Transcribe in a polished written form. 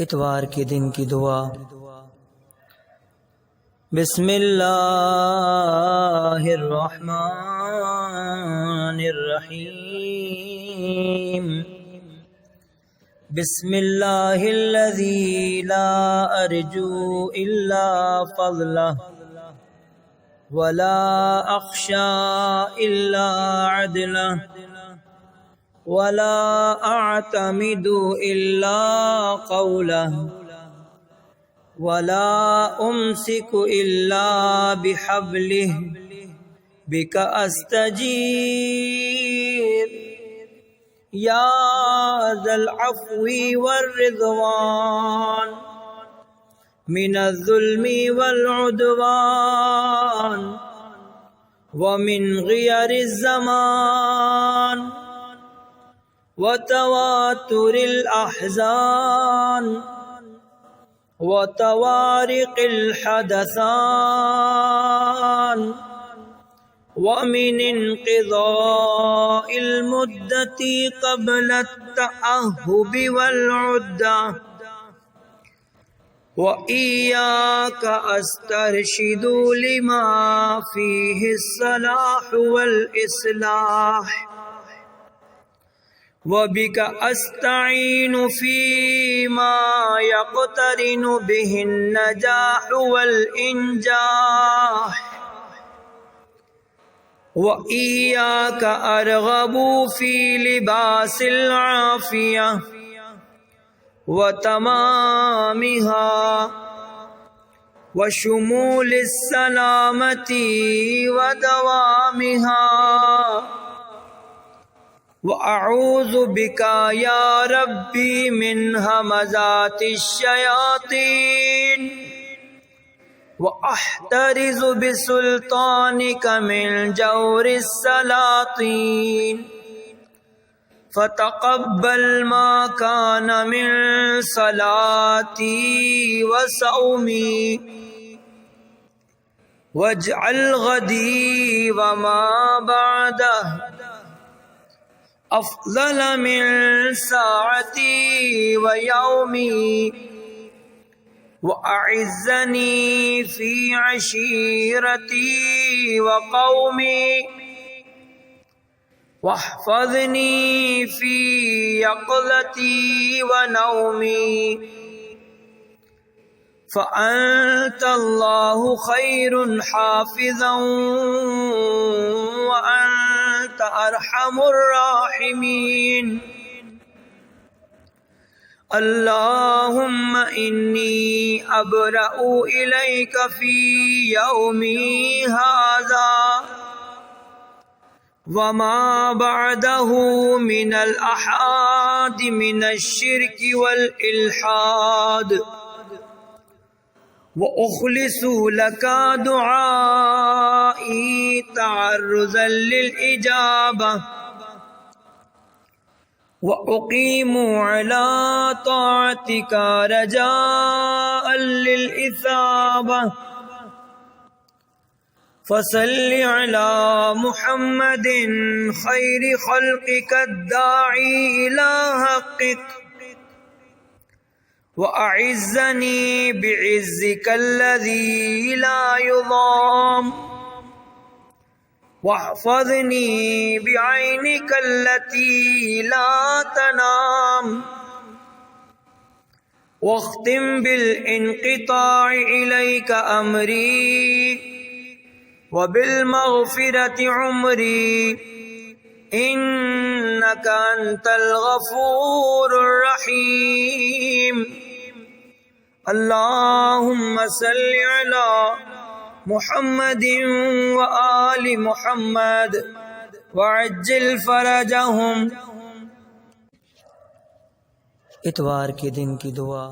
اتوار کے دن کی دعا۔ بسم اللہ الرحمن الرحیم۔ بسم اللہ الذی لا ارجو الا فضلہ ولا اخشى الا عدلہ ولا اعتمد الا قولہ ولا امسک الا بحبلہ بک استجیر یا ذا العفو والرضوان من الظلم والعدوان ومن غیر الزمان وتواتر الأحزان وتوارق الحدثان ومن انقضاء المدة قبل التأهب والعدة وإياك أسترشد لما فيه الصلاح والإصلاح وبك أستعين فيما يقترن به النجاح والإنجاح وإياك أرغب في لباس العافية وتمامها وشمول السلامة ودوامها وأعوذ بك يا ربي من همزات الشياطين وأحترز بسلطانك من جور السلاطين فتقبل ما كان من صلاتي وصومي واجعل غدي وما بعده أفضل من ساعتي ويومي وأعزني في عشيرتي وقومي واحفظني في يقظتي ونومي فأنت الله خير حافظا وأنت أرحم الراحمين اللهم إني أبرأ إليك في يومي هذا وما بعده من الأحاد من الشرك والإلحاد وأخلص لك دعائي تعرضا للإجابة وأقيم على طاعتك رجاء للإثابة فصل على محمد خير خلقك الداعي إلى حقك وأعزني بعزك الذي لا يضام واحفظني بعينك التي لا تنام واختم بالانقطاع إليك أمري وبالمغفرة عمري إنك أنت الغفور الرحيم اللهم صل على محمد وآل محمد وعجل فرجهم۔ اتوار کے دن کی دعا۔